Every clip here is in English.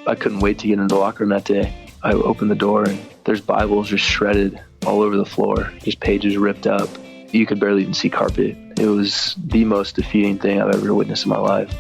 I couldn't wait to get into the locker room that day. I opened the door and there's Bibles just shredded all over the floor, just pages ripped up. You could barely even see carpet. It was the most defeating thing I've ever witnessed in my life.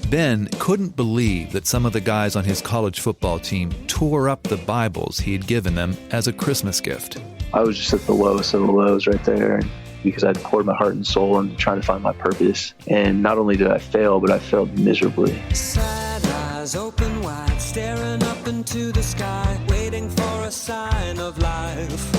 Ben couldn't believe that some of the guys on his college football team tore up the Bibles he had given them as a Christmas gift. I was just at the lowest of the lows right there because I'd poured my heart and soul into trying to find my purpose. And not only did I fail, but I failed miserably. Sad eyes open wide, staring up into the sky, waiting for a sign of life.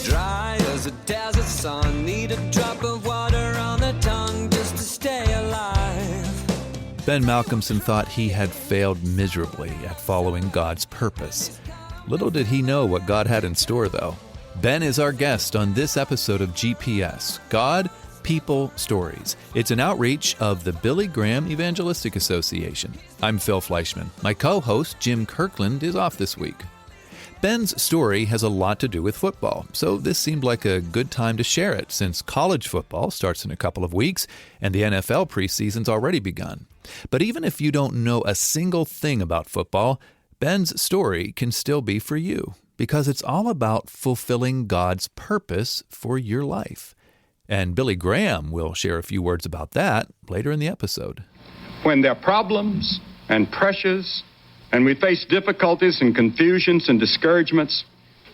Dry as a desert sun, need a drop of water on the tongue just to stay alive. Ben Malcolmson thought he had failed miserably at following God's purpose. Little did he know what God had in store, though. Ben is our guest on this episode of GPS, God, People, Stories. It's an outreach of the Billy Graham Evangelistic Association. I'm Phil Fleischman. My co-host, Jim Kirkland, is off this week. Ben's story has a lot to do with football, so this seemed like a good time to share it since college football starts in a couple of weeks and the NFL preseason's already begun. But even if you don't know a single thing about football, Ben's story can still be for you because it's all about fulfilling God's purpose for your life. And Billy Graham will share a few words about that later in the episode. When there are problems and pressures and we face difficulties and confusions and discouragements,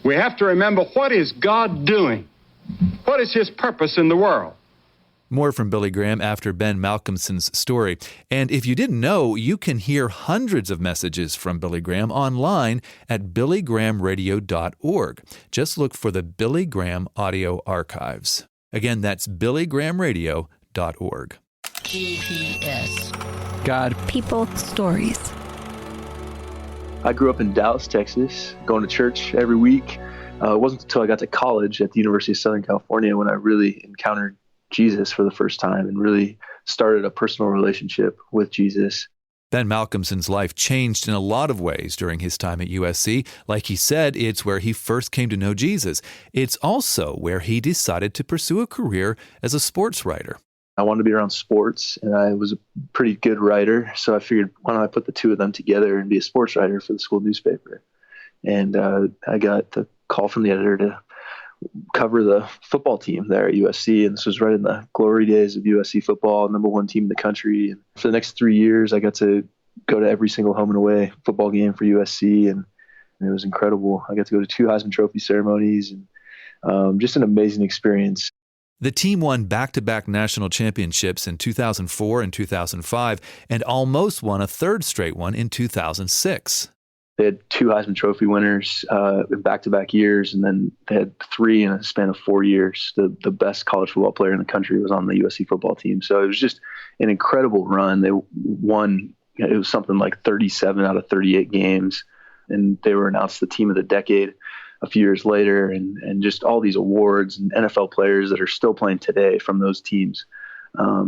we have to remember, what is God doing? What is His purpose in the world? More from Billy Graham after Ben Malcolmson's story. And if you didn't know, you can hear hundreds of messages from Billy Graham online at billygrahamradio.org. Just look for the Billy Graham Audio Archives. Again, that's billygrahamradio.org. GPS. God. People. Stories. I grew up in Dallas, Texas, going to church every week. It wasn't until I got to college at the University of Southern California when I really encountered Jesus for the first time and really started a personal relationship with Jesus. Ben Malcolmson's life changed in a lot of ways during his time at USC. Like he said, it's where he first came to know Jesus. It's also where he decided to pursue a career as a sports writer. I wanted to be around sports, and I was a pretty good writer, so I figured, why don't I put the two of them together and be a sports writer for the school newspaper? And I got the call from the editor to cover the football team there at USC, and this was right in the glory days of USC football, number one team in the country. And for the next 3 years, I got to go to every single home and away football game for USC, and it was incredible. I got to go to 2 Heisman Trophy ceremonies, and just an amazing experience. The team won back-to-back national championships in 2004 and 2005, and almost won a third straight one in 2006. They had 2 Heisman Trophy winners in back-to-back years, and then they had 3 in a span of 4 years. The best college football player in the country was on the USC football team. So it was just an incredible run. They won, it was something like 37 out of 38 games, and they were announced the team of the decade a few years later, and just all these awards and NFL players that are still playing today from those teams.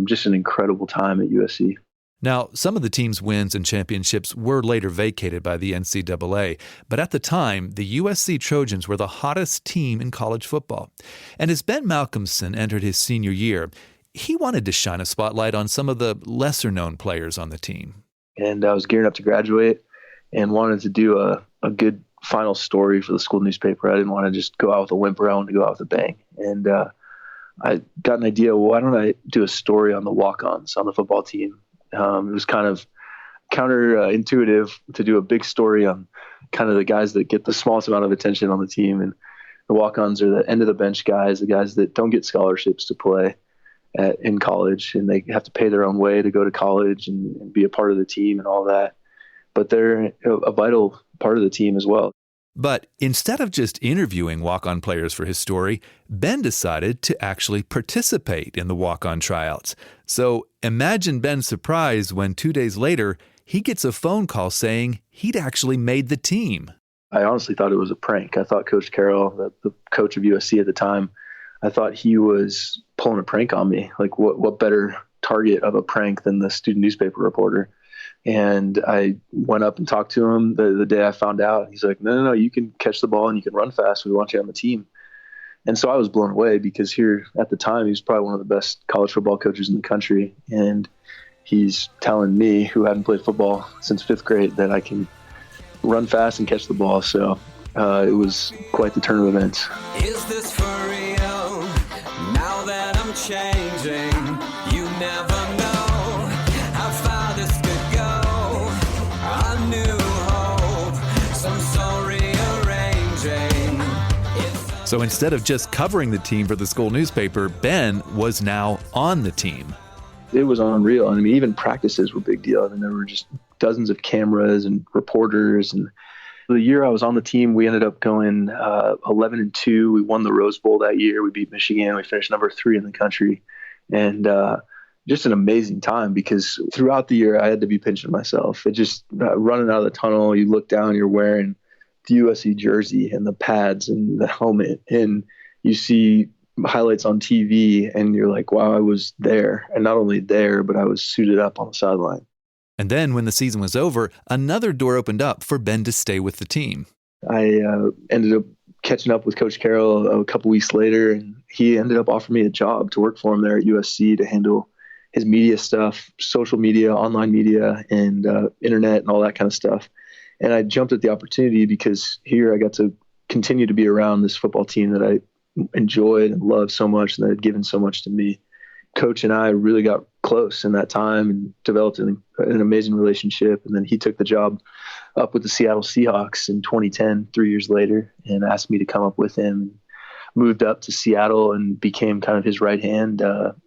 Just an incredible time at USC. Now, some of the team's wins and championships were later vacated by the NCAA, but at the time, the USC Trojans were the hottest team in college football. And as Ben Malcolmson entered his senior year, he wanted to shine a spotlight on some of the lesser-known players on the team. And I was gearing up to graduate and wanted to do a good final story for the school newspaper. I didn't want to just go out with a whimper. I wanted to go out with a bang. And I got an idea, well, why don't I do a story on the walk-ons on the football team? It was kind of counterintuitive to do a big story on kind of the guys that get the smallest amount of attention on the team. And the walk-ons are the end-of-the-bench guys, the guys that don't get scholarships to play in college, and they have to pay their own way to go to college and be a part of the team and all that. But they're a vital part of the team as well. But instead of just interviewing walk-on players for his story, Ben decided to actually participate in the walk-on tryouts. So imagine Ben's surprise when 2 days later, he gets a phone call saying he'd actually made the team. I honestly thought it was a prank. I thought Coach Carroll, the coach of USC at the time, I thought he was pulling a prank on me. Like, what better target of a prank than the student newspaper reporter? And I went up and talked to him the day I found out. He's like, no, you can catch the ball and you can run fast. We want you on the team. And so I was blown away because here at the time, he was probably one of the best college football coaches in the country. And he's telling me, who hadn't played football since 5th grade, that I can run fast and catch the ball. So it was quite the turn of events. Is this for real? Now that I'm changing, you never know how far this could go. A new hope, some soul rearranging. So instead of just covering the team for the school newspaper, Ben was now on the team. It was unreal. I mean, even practices were a big deal. I mean, there were just dozens of cameras and reporters. And the year I was on the team, we ended up going 11-2. We won the Rose Bowl that year. We beat Michigan. We finished number 3 in the country. And just an amazing time, because throughout the year, I had to be pinching myself. It just running out of the tunnel, you look down, you're wearing the USC jersey and the pads and the helmet, and you see highlights on TV and you're like, wow, I was there. And not only there, but I was suited up on the sideline. And then when the season was over, another door opened up for Ben to stay with the team. I ended up catching up with Coach Carroll a couple weeks later, and he ended up offering me a job to work for him there at USC to handle his media stuff, social media, online media, and internet and all that kind of stuff. And I jumped at the opportunity because here I got to continue to be around this football team that I enjoyed and loved so much and that had given so much to me. Coach and I really got close in that time and developed an amazing relationship. And then he took the job up with the Seattle Seahawks in 2010, 3 years later, and asked me to come up with him. Moved up to Seattle and became kind of his right-hand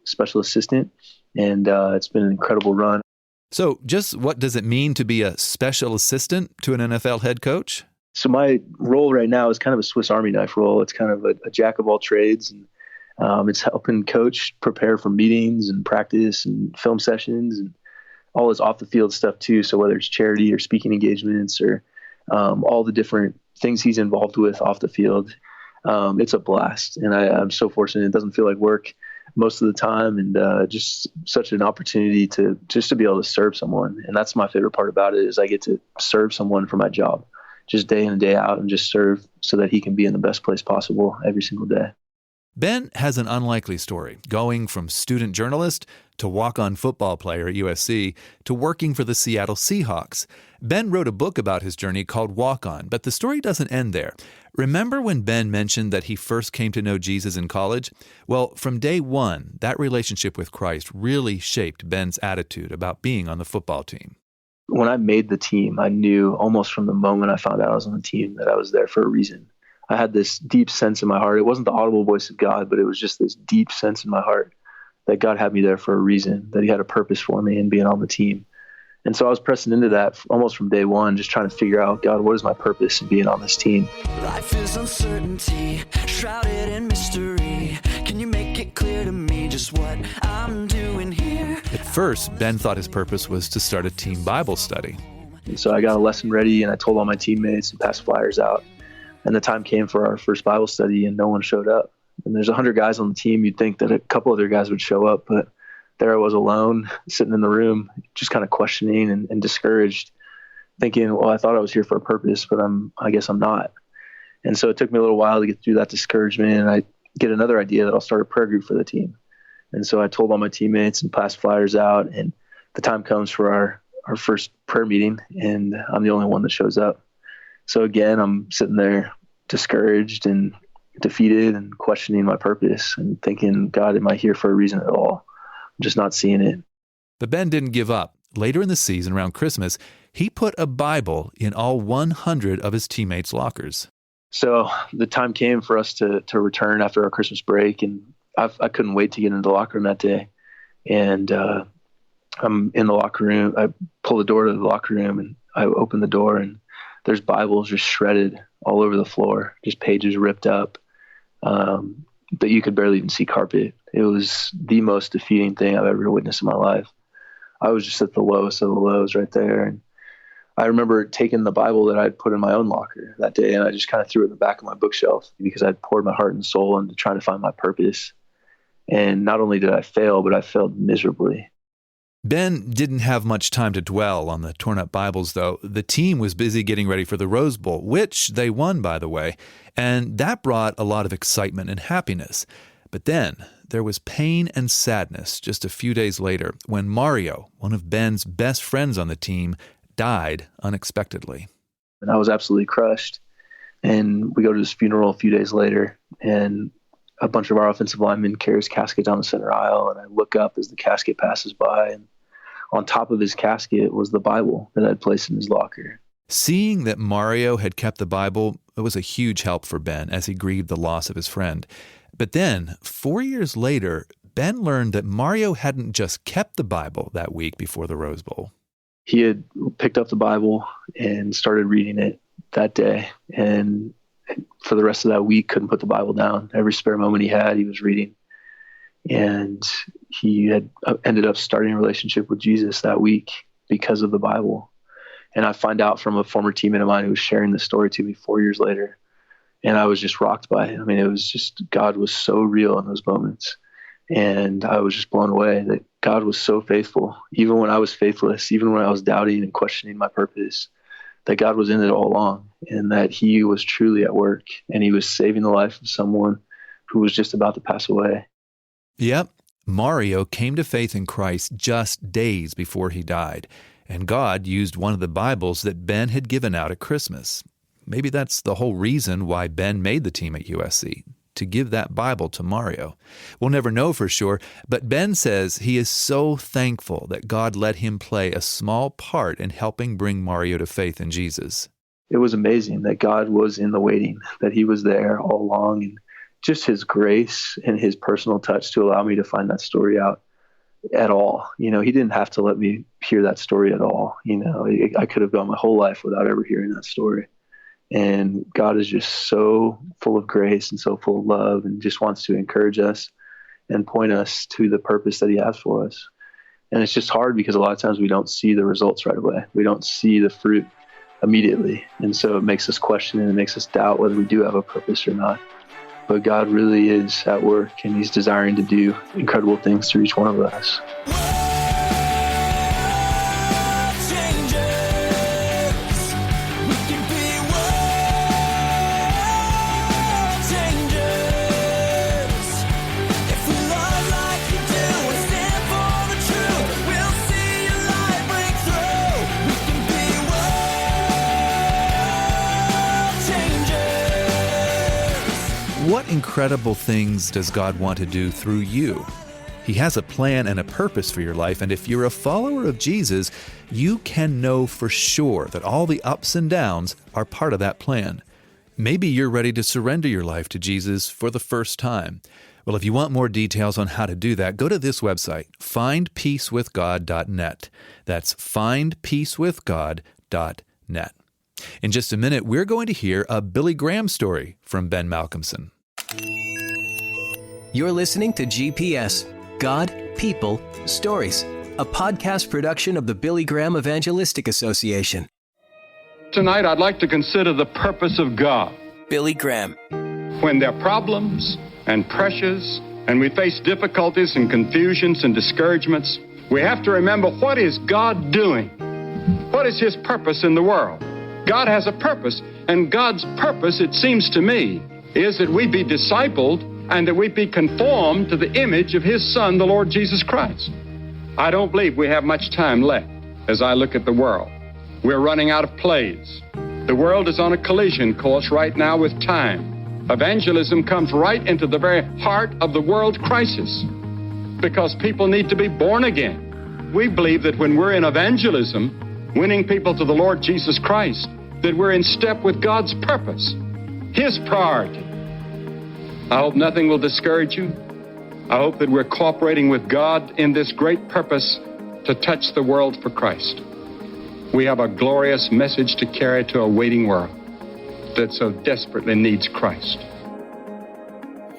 special assistant. And it's been an incredible run. So just what does it mean to be a special assistant to an NFL head coach? So my role right now is kind of a Swiss Army knife role. It's kind of a jack of all trades, and it's helping coach prepare for meetings and practice and film sessions and all this off the field stuff too. So whether it's charity or speaking engagements or all the different things he's involved with off the field, it's a blast. And I'm so fortunate. It doesn't feel like work most of the time, and just such an opportunity to be able to serve someone. And that's my favorite part about it, is I get to serve someone for my job, just day in and day out, and just serve so that he can be in the best place possible every single day. Ben has an unlikely story, going from student journalist to walk-on football player at USC to working for the Seattle Seahawks. Ben wrote a book about his journey called Walk On, but the story doesn't end there. Remember when Ben mentioned that he first came to know Jesus in college? Well, from day one, that relationship with Christ really shaped Ben's attitude about being on the football team. When I made the team, I knew almost from the moment I found out I was on the team that I was there for a reason. I had this deep sense in my heart. It wasn't the audible voice of God, but it was just this deep sense in my heart that God had me there for a reason, that he had a purpose for me in being on the team. And so I was pressing into that almost from day one, just trying to figure out, God, what is my purpose in being on this team? Life is uncertainty, shrouded in mystery. Can you make it clear to me just what I'm doing here? At first, Ben thought his purpose was to start a team Bible study. And so I got a lesson ready, and I told all my teammates and passed flyers out. And the time came for our first Bible study, and no one showed up. And there's 100 guys on the team. You'd think that a couple other guys would show up, but there I was alone, sitting in the room, just kind of questioning and discouraged, thinking, well, I thought I was here for a purpose, but I guess I'm not. And so it took me a little while to get through that discouragement, and I get another idea that I'll start a prayer group for the team. And so I told all my teammates and passed flyers out, and the time comes for our first prayer meeting, and I'm the only one that shows up. So again, I'm sitting there discouraged and defeated and questioning my purpose and thinking, God, am I here for a reason at all? I'm just not seeing it. But Ben didn't give up. Later in the season, around Christmas, he put a Bible in all 100 of his teammates' lockers. So the time came for us to return after our Christmas break, and I couldn't wait to get into the locker room that day. And I'm in the locker room. I pull the door to the locker room, and I open the door, and there's Bibles just shredded all over the floor, just pages ripped up, that you could barely even see carpet. It was the most defeating thing I've ever witnessed in my life. I was just at the lowest of the lows right there. And I remember taking the Bible that I'd put in my own locker that day, and I just kind of threw it in the back of my bookshelf because I'd poured my heart and soul into trying to find my purpose. And not only did I fail, but I failed miserably. Ben didn't have much time to dwell on the torn-up Bibles, though. The team was busy getting ready for the Rose Bowl, which they won, by the way, and that brought a lot of excitement and happiness. But then there was pain and sadness just a few days later when Mario, one of Ben's best friends on the team, died unexpectedly. And I was absolutely crushed. And we go to his funeral a few days later, and a bunch of our offensive linemen carry his casket down the center aisle, and I look up as the casket passes by, and on top of his casket was the Bible that I'd placed in his locker. Seeing that Mario had kept the Bible, it was a huge help for Ben as he grieved the loss of his friend. But then, 4 years later, Ben learned that Mario hadn't just kept the Bible that week before the Rose Bowl. He had picked up the Bible and started reading it that day, and for the rest of that week couldn't put the Bible down. Every spare moment he had, he was reading. And he had ended up starting a relationship with Jesus that week because of the Bible. And I find out from a former teammate of mine who was sharing the story to me 4 years later. And I was just rocked by it. I mean, it was just, God was so real in those moments. And I was just blown away that God was so faithful, even when I was faithless, even when I was doubting and questioning my purpose, that God was in it all along, and that he was truly at work, and he was saving the life of someone who was just about to pass away. Yep, Mario came to faith in Christ just days before he died, and God used one of the Bibles that Ben had given out at Christmas. Maybe that's the whole reason why Ben made the team at USC, to give that Bible to Mario. We'll never know for sure, but Ben says he is so thankful that God let him play a small part in helping bring Mario to faith in Jesus. It was amazing that God was in the waiting, that he was there all along, and just his grace and his personal touch to allow me to find that story out at all. You know, he didn't have to let me hear that story at all. You know, I could have gone my whole life without ever hearing that story. And God is just so full of grace and so full of love, and just wants to encourage us and point us to the purpose that he has for us. And it's just hard because a lot of times we don't see the results right away. We don't see the fruit immediately. And so it makes us question and it makes us doubt whether we do have a purpose or not. But God really is at work, and he's desiring to do incredible things through each one of us. What incredible things does God want to do through you? He has a plan and a purpose for your life, and if you're a follower of Jesus, you can know for sure that all the ups and downs are part of that plan. Maybe you're ready to surrender your life to Jesus for the first time. Well, if you want more details on how to do that, go to this website, findpeacewithgod.net. That's findpeacewithgod.net. In just a minute, we're going to hear a Billy Graham story from Ben Malcolmson. You're listening to GPS, God, People, Stories, a podcast production of the Billy Graham Evangelistic Association. Tonight, I'd like to consider the purpose of God. Billy Graham. When there are problems and pressures, and we face difficulties and confusions and discouragements, we have to remember, what is God doing? What is his purpose in the world? God has a purpose, and God's purpose, it seems to me, is that we be discipled and that we be conformed to the image of his Son, the Lord Jesus Christ. I don't believe we have much time left as I look at the world. We're running out of plays. The world is on a collision course right now with time. Evangelism comes right into the very heart of the world crisis because people need to be born again. We believe that when we're in evangelism, winning people to the Lord Jesus Christ, that we're in step with God's purpose, his priority. I hope nothing will discourage you. I hope that we're cooperating with God in this great purpose to touch the world for Christ. We have a glorious message to carry to a waiting world that so desperately needs Christ.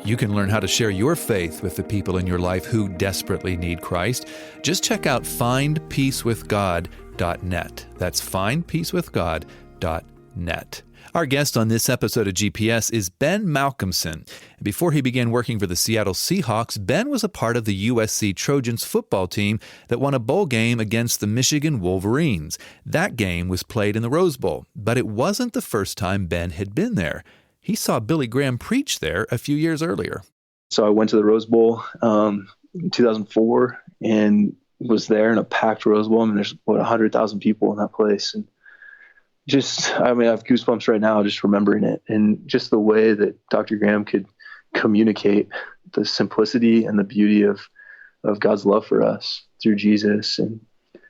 You can learn how to share your faith with the people in your life who desperately need Christ. Just check out findpeacewithgod.net. That's findpeacewithgod.net. Our guest on this episode of GPS is Ben Malcolmson. Before he began working for the Seattle Seahawks, Ben was a part of the USC Trojans football team that won a bowl game against the Michigan Wolverines. That game was played in the Rose Bowl, but it wasn't the first time Ben had been there. He saw Billy Graham preach there a few years earlier. So I went to the Rose Bowl in 2004 and was there in a packed Rose Bowl. I mean, there's 100,000 people in that place. And I have goosebumps right now just remembering it, and just the way that Dr. Graham could communicate the simplicity and the beauty of God's love for us through Jesus, and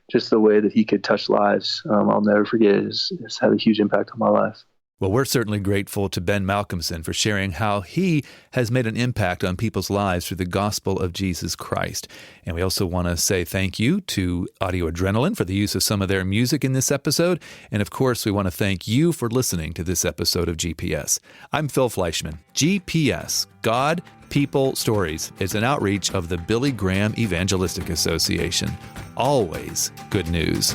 just the way that he could touch lives. I'll never forget it. It's had a huge impact on my life. Well, we're certainly grateful to Ben Malcolmson for sharing how he has made an impact on people's lives through the gospel of Jesus Christ. And we also want to say thank you to Audio Adrenaline for the use of some of their music in this episode. And of course, we want to thank you for listening to this episode of GPS. I'm Phil Fleischman. GPS, God, People, Stories, is an outreach of the Billy Graham Evangelistic Association. Always good news.